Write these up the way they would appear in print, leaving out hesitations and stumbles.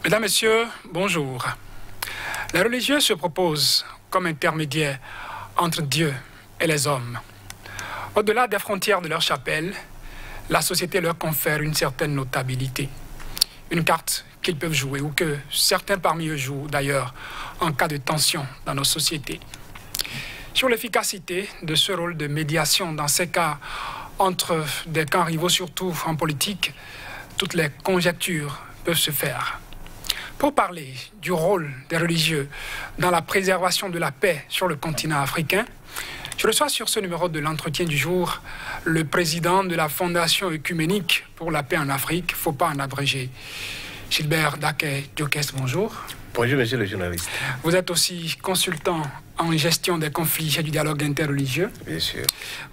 Mesdames, Messieurs, bonjour. Les religieux se proposent comme intermédiaires entre Dieu et les hommes. Au-delà des frontières de leur chapelle, la société leur confère une certaine notabilité. Une carte qu'ils peuvent jouer ou que certains parmi eux jouent d'ailleurs en cas de tension dans nos sociétés. Sur l'efficacité de ce rôle de médiation dans ces cas entre des camps rivaux, surtout en politique, toutes les conjectures peuvent se faire. Pour parler du rôle des religieux dans la préservation de la paix sur le continent africain, je reçois sur ce numéro de l'entretien du jour le président de la Fondation œcuménique pour la paix en Afrique, FOPA en abrégé, Gilbert Daquet-Diokès, bonjour. Bonjour, monsieur le journaliste. Vous êtes aussi consultant en gestion des conflits et du dialogue interreligieux. Bien sûr.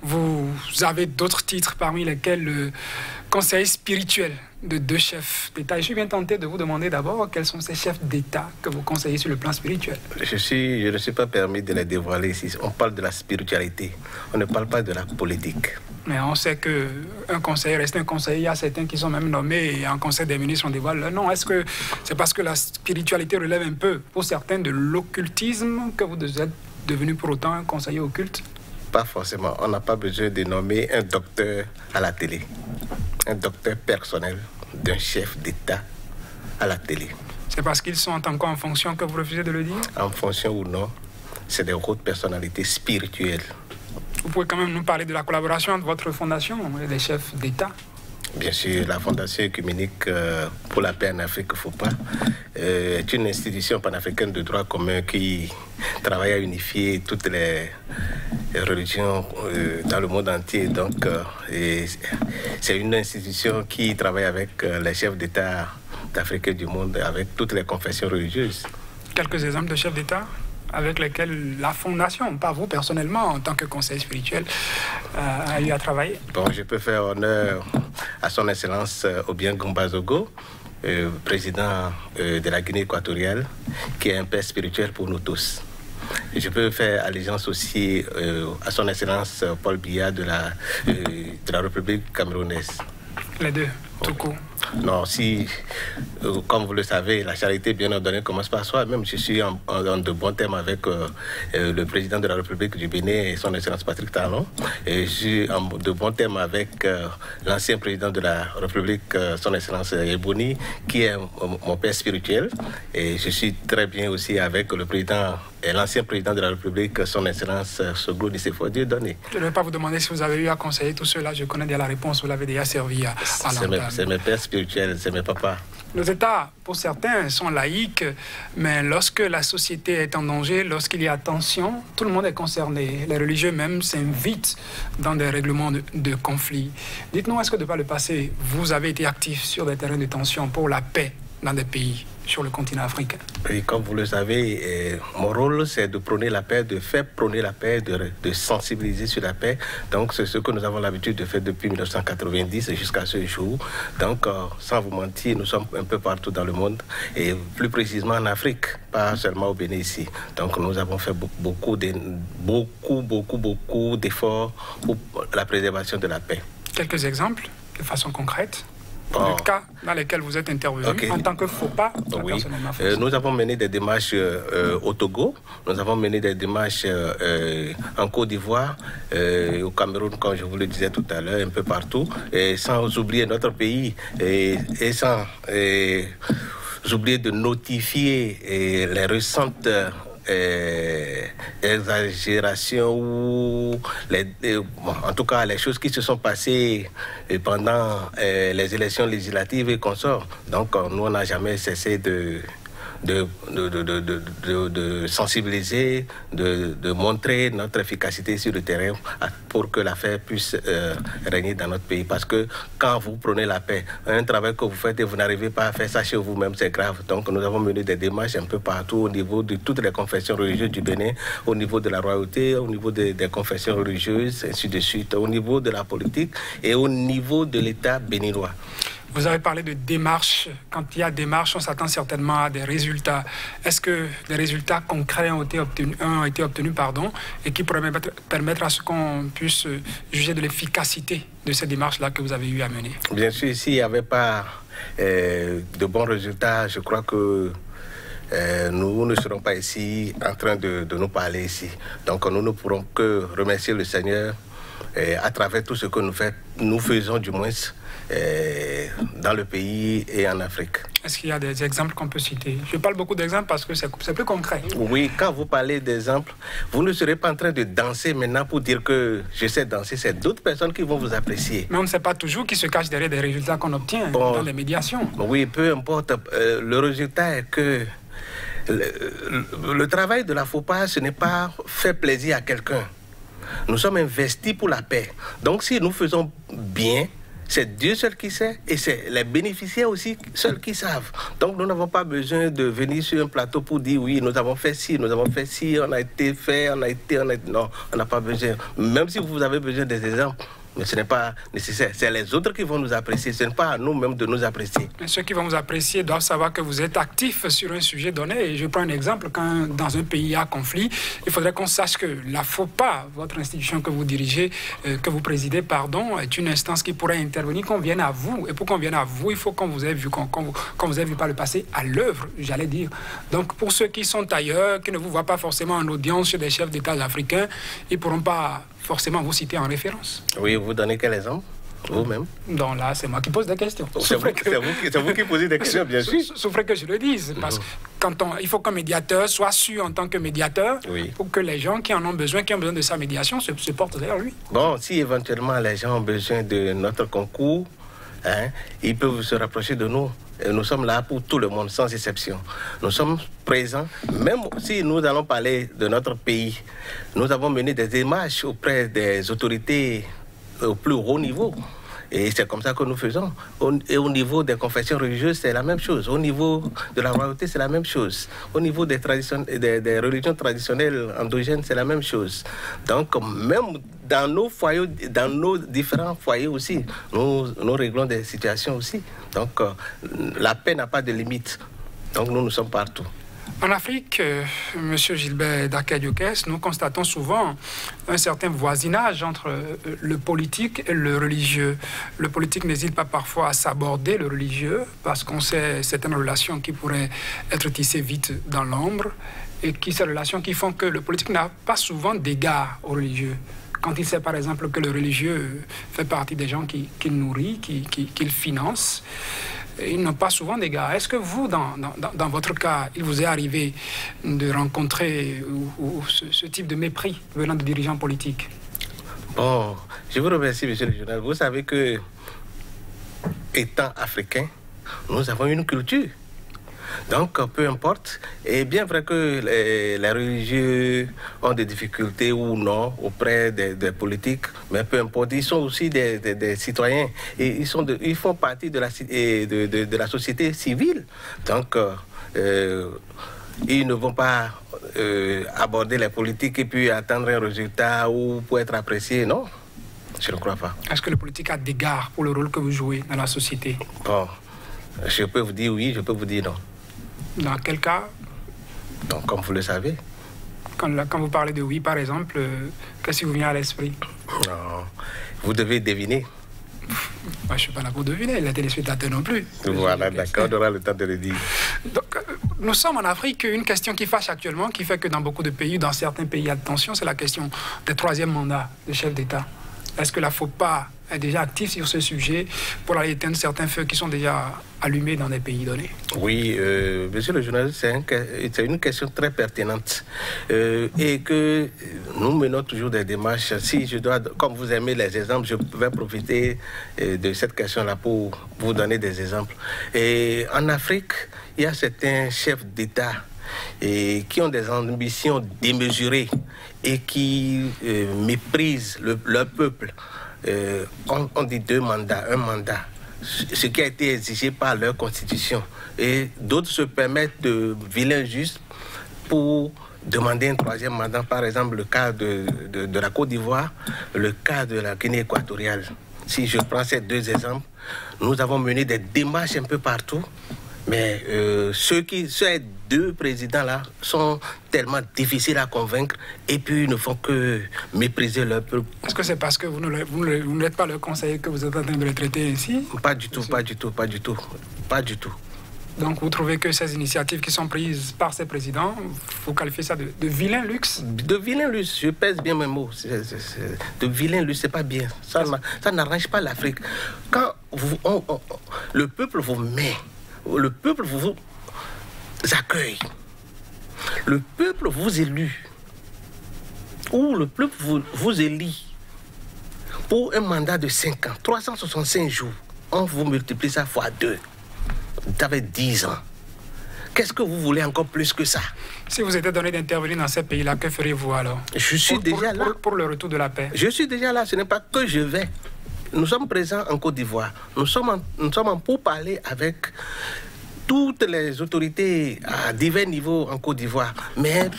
Vous avez d'autres titres, parmi lesquels le conseiller spirituel de 2 chefs d'État. Je suis bien tenté de vous demander d'abord quels sont ces chefs d'État que vous conseillez sur le plan spirituel. Je ne suis pas permis de les dévoiler ici. On parle de la spiritualité. On ne parle pas de la politique. Mais on sait qu'un conseiller reste un conseiller. Il y a certains qui sont même nommés et en conseil des ministres on dévoile leur nom. Est-ce que c'est parce que la spiritualité relève un peu, pour certains, de l'occultisme que vous êtes devenu pour autant un conseiller occulte? Pas forcément. On n'a pas besoin de nommer un docteur à la télé. Un docteur personnel d'un chef d'État à la télé. C'est parce qu'ils sont encore en fonction que vous refusez de le dire? En fonction ou non, c'est des hautes personnalités spirituelles. Vous pouvez quand même nous parler de la collaboration entre votre fondation et les chefs d'État? Bien sûr, la Fondation œcuménique pour la paix en Afrique, FOPA, est une institution panafricaine de droit commun qui travaille à unifier toutes les religions dans le monde entier. Donc, c'est une institution qui travaille avec les chefs d'État d'Afrique et du monde, avec toutes les confessions religieuses. Quelques exemples de chefs d'État avec lesquels la Fondation, pas vous personnellement, en tant que conseiller spirituel, a eu à travailler? Bon, je peux faire honneur à son Excellence Obiang Mbazogo, président de la Guinée équatoriale, qui est un père spirituel pour nous tous. Et je peux faire allégeance aussi à son Excellence Paul Biya de la République camerounaise. Les deux, tout court. Non, si, comme vous le savez, la charité bien ordonnée commence par soi. Même je suis en de bons termes avec le président de la République du Bénin et son Excellence Patrick Talon. Et je suis en de bons termes avec l'ancien président de la République, son Excellence Eboni, qui est mon père spirituel. Et je suis très bien aussi avec le président et l'ancien président de la République, son Excellence Soglo Nicéphore Dieudonné. Je ne vais pas vous demander si vous avez eu à conseiller tout cela. Je connais déjà la réponse. Vous l'avez déjà servi à l'entendre. C'est mes pères spirituels, c'est mes papas. Nos États, pour certains, sont laïques, mais lorsque la société est en danger, lorsqu'il y a tension, tout le monde est concerné. Les religieux même s'invitent dans des règlements de conflits. Dites-nous, est-ce que de par le passé, vous avez été actif sur des terrains de tension pour la paix dans des pays sur le continent africain? Oui, comme vous le savez, mon rôle, c'est de prôner la paix, de faire prôner la paix, de sensibiliser sur la paix. Donc, c'est ce que nous avons l'habitude de faire depuis 1990 jusqu'à ce jour. Donc, sans vous mentir, nous sommes un peu partout dans le monde, et plus précisément en Afrique, pas seulement au Bénin ici. Donc, nous avons fait beaucoup d'efforts pour la préservation de la paix. Quelques exemples, de façon concrète? Le cas dans lesquels vous êtes intervenu en tant que FOPA, oui. Nous avons mené des démarches au Togo, nous avons mené des démarches en Côte d'Ivoire, au Cameroun, comme je vous le disais tout à l'heure, un peu partout, et sans oublier notre pays, et sans oublier de notifier les récentes exagérations ou en tout cas les choses qui se sont passées pendant les élections législatives et consorts. Donc nous on n'a jamais cessé de sensibiliser, de montrer notre efficacité sur le terrain pour que la paix puisse régner dans notre pays. Parce que quand vous prenez la paix, un travail que vous faites et vous n'arrivez pas à faire ça chez vous-même, c'est grave. Donc nous avons mené des démarches un peu partout au niveau de toutes les confessions religieuses du Bénin, au niveau de la royauté, au niveau des confessions religieuses, ainsi de suite, au niveau de la politique et au niveau de l'État béninois. Vous avez parlé de démarche. Quand il y a démarche, on s'attend certainement à des résultats. Est-ce que des résultats concrets ont été obtenus, et qui pourraient permettre à ce qu'on puisse juger de l'efficacité de ces démarches-là que vous avez eu à mener? Bien sûr, s'il n'y avait pas de bons résultats, je crois que nous ne serons pas ici en train de nous parler ici. Donc nous ne pourrons que remercier le Seigneur à travers tout ce que nous faisons du moins dans le pays et en Afrique. Est-ce qu'il y a des exemples qu'on peut citer? Je parle beaucoup d'exemples parce que c'est plus concret. Oui, quand vous parlez d'exemples, vous ne serez pas en train de danser maintenant pour dire que je sais danser. C'est d'autres personnes qui vont vous apprécier. Mais on ne sait pas toujours qui se cache derrière des résultats qu'on obtient dans les médiations. Oui, peu importe. Le résultat est que le travail de la FOPA, ce n'est pas faire plaisir à quelqu'un. Nous sommes investis pour la paix. Donc si nous faisons bien, c'est Dieu seul qui sait et c'est les bénéficiaires aussi seuls qui savent. Donc nous n'avons pas besoin de venir sur un plateau pour dire oui, nous avons fait ci, on a été fait, Non, on n'a pas besoin. Même si vous avez besoin des exemples, mais ce n'est pas nécessaire. C'est les autres qui vont nous apprécier. Ce n'est pas à nous-mêmes de nous apprécier. Mais ceux qui vont vous apprécier doivent savoir que vous êtes actif sur un sujet donné. Et je prends un exemple. Quand dans un pays il y a conflit, il faudrait qu'on sache que la FOPA, votre institution que vous dirigez, que vous présidez, est une instance qui pourrait intervenir, qu'on vienne à vous. Et pour qu'on vienne à vous, il faut qu'on vous ait vu, qu'on vous ait vu par le passé à l'œuvre, j'allais dire. Donc pour ceux qui sont ailleurs, qui ne vous voient pas forcément en audience chez des chefs d'État africains, ils ne pourront pas forcément vous citer en référence. Oui, vous donnez quel exemple? Vous-même? Donc là, c'est moi qui pose des questions. C'est vous qui posez des questions, bien sûr. Souffrez que je le dise, parce que il faut qu'un médiateur soit sûr en tant que médiateur, pour que les gens qui en ont besoin, qui ont besoin de sa médiation, se portent vers lui. Bon, si éventuellement les gens ont besoin de notre concours, ils peuvent se rapprocher de nous. Et nous sommes là pour tout le monde, sans exception. Nous sommes présents, même si nous allons parler de notre pays. Nous avons mené des démarches auprès des autorités au plus haut niveau. Et c'est comme ça que nous faisons. Et au niveau des confessions religieuses, c'est la même chose. Au niveau de la royauté, c'est la même chose. Au niveau des religions traditionnelles endogènes, c'est la même chose. Donc, même dans nos foyers, dans nos différents foyers aussi, nous réglons des situations aussi. Donc, la paix n'a pas de limite. Donc, nous sommes partout. En Afrique, M. Gilbert Dakadiokes, nous constatons souvent un certain voisinage entre le politique et le religieux. Le politique n'hésite pas parfois à s'aborder le religieux parce qu'on sait certaines relations qui pourraient être tissées vite dans l'ombre et ces relations qui font que le politique n'a pas souvent d'égard au religieux. Quand il sait par exemple que le religieux fait partie des gens qu'il nourrit, qu'il finance, ils n'ont pas souvent d'égard. Est-ce que vous, dans votre cas, il vous est arrivé de rencontrer ce type de mépris venant de dirigeants politiques? Bon, je vous remercie, monsieur le journal. Vous savez que, étant africain, nous avons une culture. Donc, peu importe. Et bien vrai que les religieux ont des difficultés ou non auprès des politiques, mais peu importe, ils sont aussi des citoyens. Et ils font partie de la société civile. Donc, ils ne vont pas aborder les politiques et puis attendre un résultat ou pour être appréciés, non. Je ne crois pas. Est-ce que le politique a d'égard pour le rôle que vous jouez dans la société? Bon, je peux vous dire oui, je peux vous dire non. Dans quel cas? Donc, comme vous le savez. Quand vous parlez de oui, par exemple, qu'est-ce qui vous vient à l'esprit? Non, vous devez deviner. Moi, je ne suis pas là pour deviner, les téléspectateurs non plus. Voilà, d'accord, on aura le temps de le dire. Donc, nous sommes en Afrique, une question qui fâche actuellement, qui fait que dans beaucoup de pays, dans certains pays, il y a de tension, c'est la question des troisième mandats de chef d'État. Est-ce que la FOPA est déjà active sur ce sujet pour aller éteindre certains feux qui sont déjà allumés dans des pays donnés? Oui, monsieur le journaliste, c'est une question très pertinente et que nous menons toujours des démarches. Si je dois, comme vous aimez les exemples, je vais profiter de cette question-là pour vous donner des exemples. Et en Afrique, il y a certains chefs d'État qui ont des ambitions démesurées et qui méprisent leur peuple. On dit 2 mandats, 1 mandat, ce qui a été exigé par leur constitution. Et d'autres se permettent de vilains justes pour demander un 3e mandat, par exemple le cas de la Côte d'Ivoire, le cas de la Guinée équatoriale. Si je prends ces deux exemples, nous avons mené des démarches un peu partout, mais ces deux présidents-là sont tellement difficiles à convaincre et puis ils ne font que mépriser leur peuple. Est-ce que c'est parce que vous n'êtes pas le conseiller que vous êtes en train de les traiter ainsi? Pas du tout, pas du tout, pas du tout, pas du tout. Donc vous trouvez que ces initiatives qui sont prises par ces présidents, vous qualifiez ça de vilain luxe? De vilain luxe, je pèse bien mes mots. De vilain luxe, c'est pas bien. Ça n'arrange pas l'Afrique. Quand le peuple vous met, le peuple vous accueille, le peuple vous élu, ou le peuple vous élit pour un mandat de 5 ans, 365 jours, on vous multiplie ça fois 2. Vous avez 10 ans. Qu'est-ce que vous voulez encore plus que ça? Si vous étiez donné d'intervenir dans ces pays-là, que feriez-vous alors? Je suis déjà là. Pour le retour de la paix. Je suis déjà là, ce n'est pas que je vais. Nous sommes présents en Côte d'Ivoire. Nous sommes en pourparlers avec toutes les autorités à divers niveaux en Côte d'Ivoire. Mais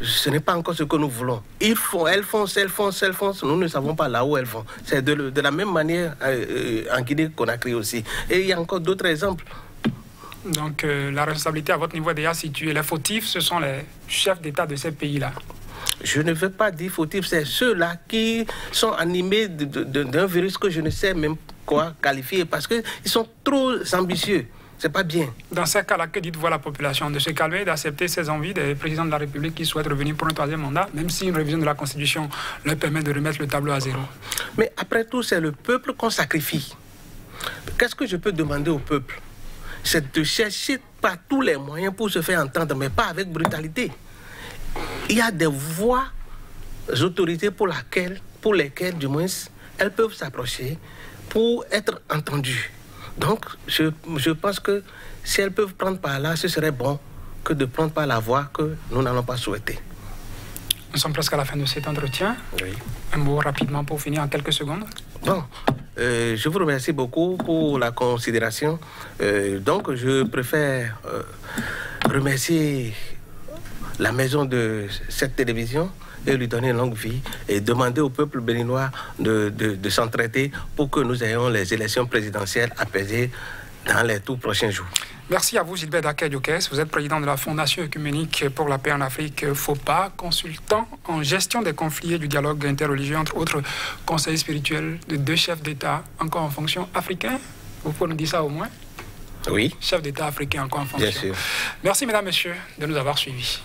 ce n'est pas encore ce que nous voulons. Elles foncent. Nous ne savons pas là où elles vont. C'est de la même manière en Guinée-Conakry aussi. Et il y a encore d'autres exemples. Donc la responsabilité à votre niveau est déjà située. Les fautifs, ce sont les chefs d'État de ces pays-là. Je ne veux pas dire fautifs, c'est ceux-là qui sont animés d'un virus que je ne sais même quoi qualifier parce qu'ils sont trop ambitieux. C'est pas bien. Dans ces cas-là, que dites-vous à la population? De se calmer et d'accepter ces envies des présidents de la République qui souhaitent revenir pour un 3e mandat, même si une révision de la Constitution leur permet de remettre le tableau à zéro? Mais après tout, c'est le peuple qu'on sacrifie. Qu'est-ce que je peux demander au peuple? C'est de chercher par tous les moyens pour se faire entendre, mais pas avec brutalité. Il y a des voies autorités pour lesquelles, du moins, elles peuvent s'approcher pour être entendues. Donc, je pense que si elles peuvent prendre par là, ce serait bon que de prendre par la voie que nous n'allons pas souhaiter. Nous sommes presque à la fin de cet entretien. Oui. Un mot rapidement pour finir en quelques secondes. Bon, je vous remercie beaucoup pour la considération. Donc, je préfère remercier la maison de cette télévision et lui donner une longue vie et demander au peuple béninois de s'entraider pour que nous ayons les élections présidentielles apaisées dans les tout prochains jours. Merci à vous, Gilbert Daquet-Diokès. Vous êtes président de la Fondation œcuménique pour la paix en Afrique, FOPA, consultant en gestion des conflits et du dialogue interreligieux, entre autres conseillers spirituels de 2 chefs d'État, encore en fonction africain. Vous pouvez nous dire ça au moins? Oui. Chef d'État africain, encore en fonction. Bien sûr. Merci, mesdames, messieurs, de nous avoir suivis.